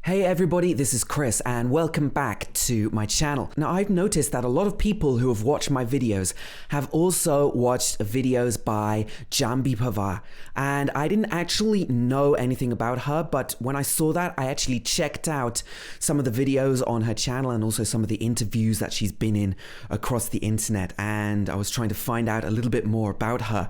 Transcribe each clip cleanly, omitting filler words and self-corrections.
Hey everybody, this is Chris and welcome back to my channel. Now I've noticed that a lot of people who have watched my videos have also watched videos by Janhavi Panwar, and I didn't actually know anything about her, but when I saw that I actually checked out some of the videos on her channel and also some of the interviews that she's been in across the internet, and I was trying to find out a little bit more about her.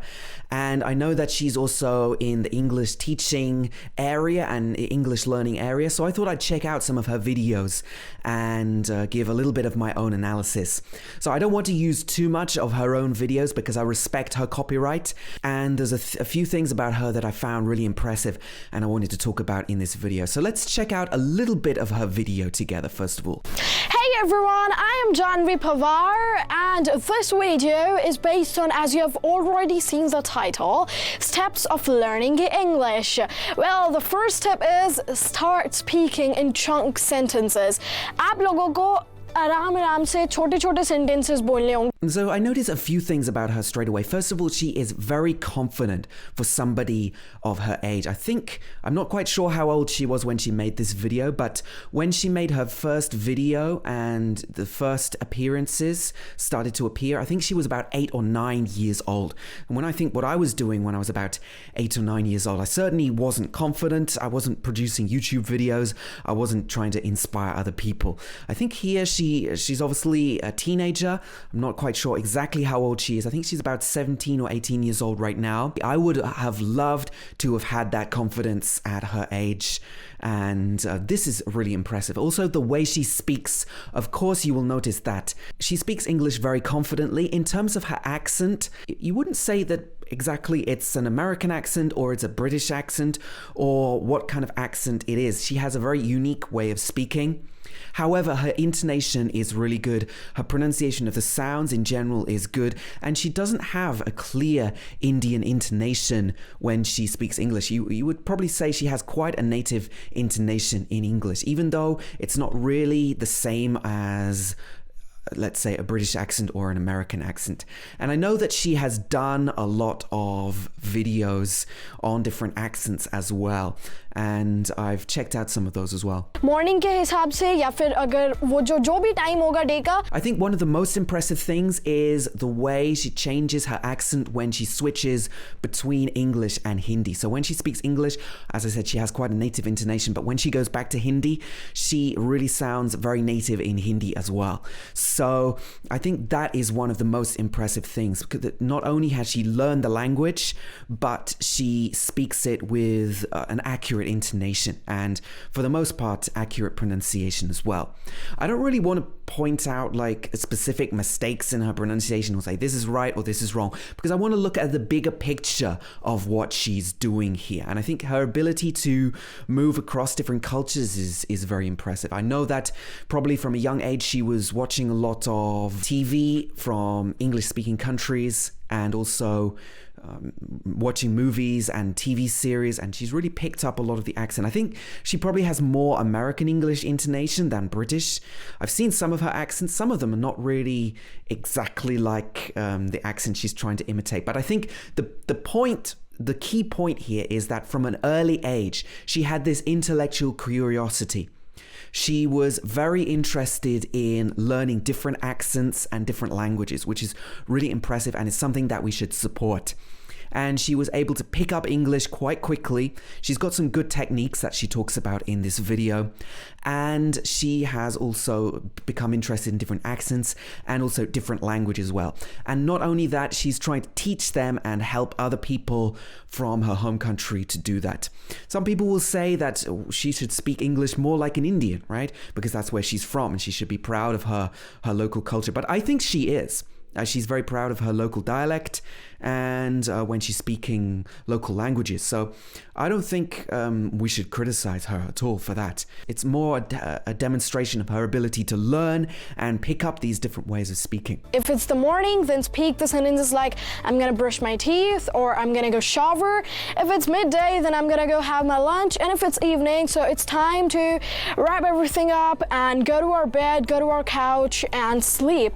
And I know that she's also in the English teaching area and English learning area, so I thought I'd check out some of her videos and give a little bit of my own analysis. So I don't want to use too much of her own videos because I respect her copyright, and there's a few things about her that I found really impressive and I wanted to talk about in this video. So let's check out a little bit of her video together first of all. Hey everyone, I am Janhavi Panwar and this video is based on, as you have already seen the title, Steps of Learning English. Well, the first step is start speaking in chunk sentences. आप लोगों को आराम से छोटे-छोटे sentences बोलने होंगे. So I noticed a few things about her straight away. First of all, she is very confident for somebody of her age. I'm not quite sure how old she was when she made this video, but when she made her first video and the first appearances started to appear, I think she was about 8 or 9 years old. And when I think what I was doing when I was about 8 or 9 years old, I certainly wasn't confident. I wasn't producing YouTube videos. I wasn't trying to inspire other people. I think here she's obviously a teenager. I'm not quite sure exactly how old she is. I think she's about 17 or 18 years old right now. I would have loved to have had that confidence at her age, and this is really impressive. Also, the way she speaks, of course you will notice that she speaks English very confidently. In terms of her accent, you wouldn't say that exactly it's an American accent or it's a British accent or what kind of accent it is. She has a very unique way of speaking. However, her intonation is really good. Her pronunciation of the sounds in general is good, and she doesn't have a clear Indian intonation when she speaks English. You would probably say she has quite a native intonation in English, even though it's not really the same as, let's say, a British accent or an American accent. And I know that she has done a lot of videos on different accents as well, and I've checked out some of those as well. Morning के हिसाब से या फिर अगर वो जो भी time होगा day का. I think one of the most impressive things is the way she changes her accent when she switches between English and Hindi. So when she speaks English, as I said, she has quite a native intonation, but when she goes back to Hindi, she really sounds very native in Hindi as well. So I think that is one of the most impressive things, because not only has she learned the language, but she speaks it with an accurate intonation and, for the most part, accurate pronunciation as well. I don't really want to point out like specific mistakes in her pronunciation or say this is right or this is wrong, because I want to look at the bigger picture of what she's doing here. And I think her ability to move across different cultures is very impressive. I know that probably from a young age she was watching a lot of TV from English-speaking countries and also watching movies and TV series, and she's really picked up a lot of the accent. I think she probably has more American English intonation than British. I've seen some of her accents. Some of them are not really exactly like the accent she's trying to imitate. But I think the key point here is that from an early age, she had this intellectual curiosity. She was very interested in learning different accents and different languages, which is really impressive and is something that we should support. And she was able to pick up English quite quickly. She's got some good techniques that she talks about in this video. And she has also become interested in different accents and also different languages as well. And not only that, she's trying to teach them and help other people from her home country to do that. Some people will say that she should speak English more like an Indian, right? Because that's where she's from and she should be proud of her local culture. But I think she is. She's very proud of her local dialect and when she's speaking local languages. So I don't think we should criticize her at all for that. It's more a demonstration of her ability to learn and pick up these different ways of speaking. If it's the morning, then speak the sentences like, I'm gonna brush my teeth or I'm gonna go shower. If it's midday, then I'm gonna go have my lunch. And if it's evening, so it's time to wrap everything up and go to our bed, go to our couch and sleep.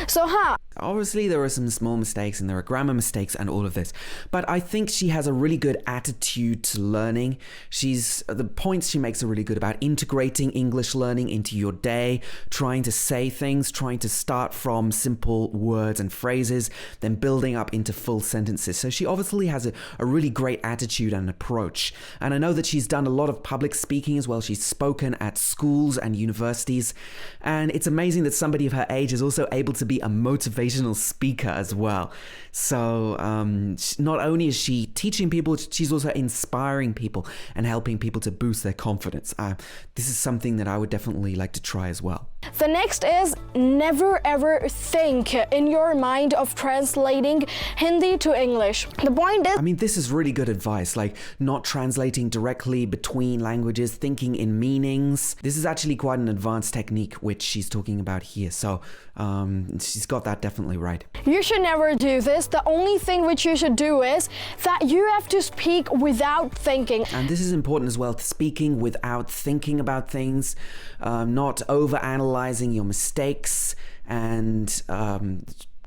So, Obviously, there are some small mistakes and there are grammar mistakes mistakes and all of this. But I think she has a really good attitude to learning. The points she makes are really good about integrating English learning into your day, trying to say things, trying to start from simple words and phrases, then building up into full sentences. So she obviously has a really great attitude and approach. And I know that she's done a lot of public speaking as well. She's spoken at schools and universities. And it's amazing that somebody of her age is also able to be a motivational speaker as well. So not only is she teaching people, she's also inspiring people and helping people to boost their confidence. This is something that I would definitely like to try as well. The next is never ever think in your mind of translating Hindi to English. The point is, I mean, this is really good advice, like not translating directly between languages, thinking in meanings. This is actually quite an advanced technique which she's talking about here. So she's got that definitely right. You should never do this. The only thing which you should do is that you have to speak without thinking. And this is important as well, speaking without thinking about things, not over-analyzing your mistakes and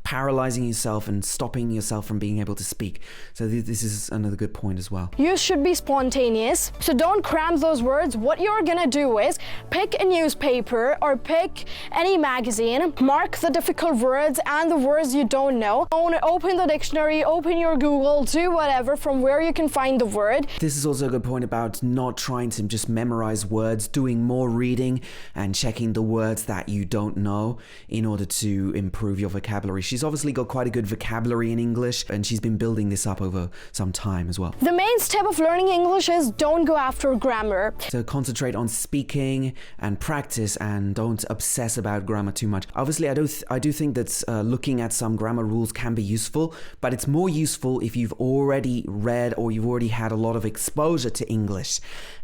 paralyzing yourself and stopping yourself from being able to speak. So this is another good point as well. You should be spontaneous. So don't cram those words. What you're gonna do is pick a newspaper or pick any magazine, mark the difficult words and the words you don't know. Open the dictionary, open your Google, do whatever from where you can find the word. This is also a good point about not trying to just memorize words, doing more reading and checking the words that you don't know in order to improve your vocabulary. She's obviously got quite a good vocabulary in English, and she's been building this up over some time as well. The main step of learning English is don't go after grammar. So concentrate on speaking and practice, and don't obsess about grammar too much. Obviously, I do think that looking at some grammar rules can be useful, but it's more useful if you've already read or you've already had a lot of exposure to English.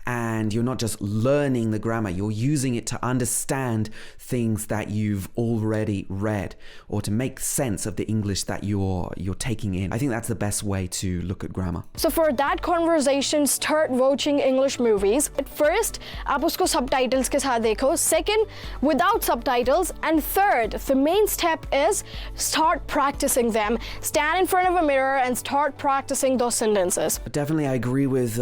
And you're not just learning the grammar, you're using it to understand things that you've already read or to make sense of the English that you're taking in. I think that's the best way to look at grammar. So for that conversation, start watching English movies. At first, आप उसको subtitles के साथ देखो. Second, without subtitles. And third, the main step is start practicing them. Stand in front of a mirror and start practicing those sentences. Definitely, I agree with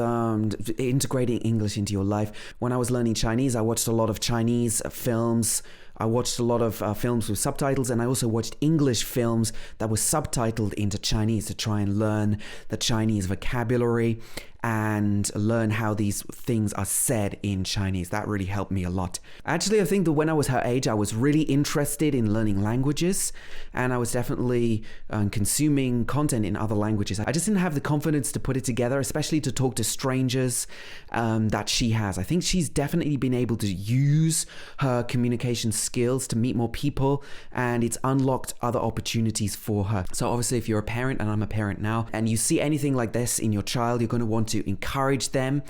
integrating English into your life. When I was learning Chinese, I watched a lot of Chinese films. I watched a lot of films with subtitles, and I also watched English films that were subtitled into Chinese to try and learn the Chinese vocabulary and learn how these things are said in Chinese. That really helped me a lot. Actually, I think that when I was her age, I was really interested in learning languages, and I was definitely consuming content in other languages. I just didn't have the confidence to put it together, especially to talk to strangers that she has. I think she's definitely been able to use her communication skills to meet more people, and it's unlocked other opportunities for her. So obviously, if you're a parent, and I'm a parent now, and you see anything like this in your child, you're going to want to encourage them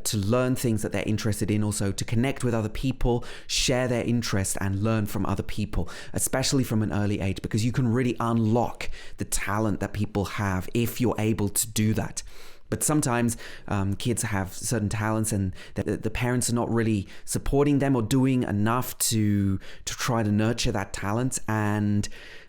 to learn things that they're interested in, also to connect with other people, share their interest and learn from other people, especially from an early age, because you can really unlock the talent that people have if you're able to do that. But sometimes kids have certain talents and the parents are not really supporting them or doing enough to try to nurture that talent. And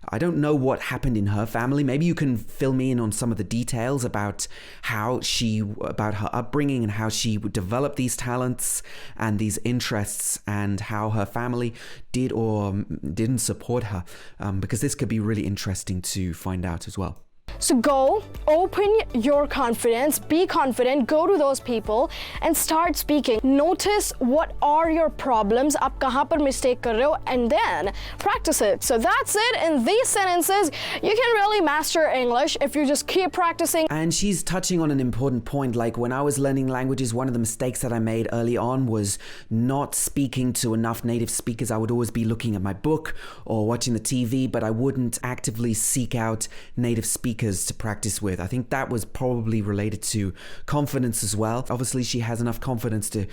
I don't know what happened in her family. Maybe you can fill me in on some of the details about about her upbringing and how she would develop these talents and these interests, and how her family did or didn't support her, because this could be really interesting to find out as well. So go, open your confidence, be confident, go to those people and start speaking. Notice what are your problems, आप कहाँ पर mistake कर रहे हो, and then practice it. So that's it. In these sentences, you can really master English if you just keep practicing. And she's touching on an important point. Like when I was learning languages, one of the mistakes that I made early on was not speaking to enough native speakers. I would always be looking at my book or watching the TV, but I wouldn't actively seek out native speakers to practice with. I think that was probably related to confidence as well. Obviously, she has enough confidence to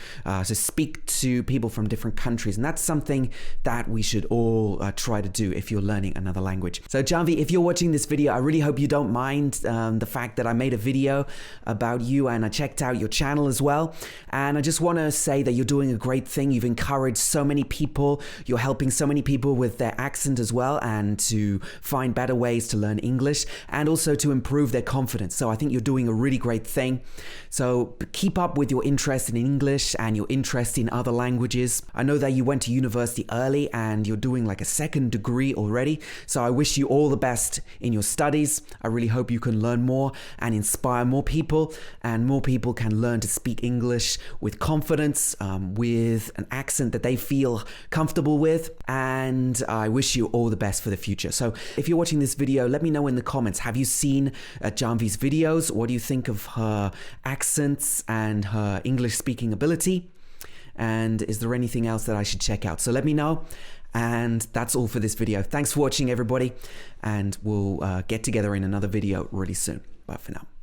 speak to people from different countries, and that's something that we should all try to do if you're learning another language. So Janhavi, if you're watching this video, I really hope you don't mind the fact that I made a video about you, and I checked out your channel as well. And I just want to say that you're doing a great thing. You've encouraged so many people. You're helping so many people with their accent as well, and to find better ways to learn English. And also also to improve their confidence. So I think you're doing a really great thing. So keep up with your interest in English and your interest in other languages. I know that you went to university early and you're doing like a second degree already. So I wish you all the best in your studies. I really hope you can learn more and inspire more people, and more people can learn to speak English with confidence, with an accent that they feel comfortable with. And I wish you all the best for the future. So if you're watching this video, let me know in the comments, have you seen Janhavi's videos? What do you think of her accents and her English speaking ability? And is there anything else that I should check out? So let me know. And that's all for this video. Thanks for watching, everybody. And we'll get together in another video really soon. Bye for now.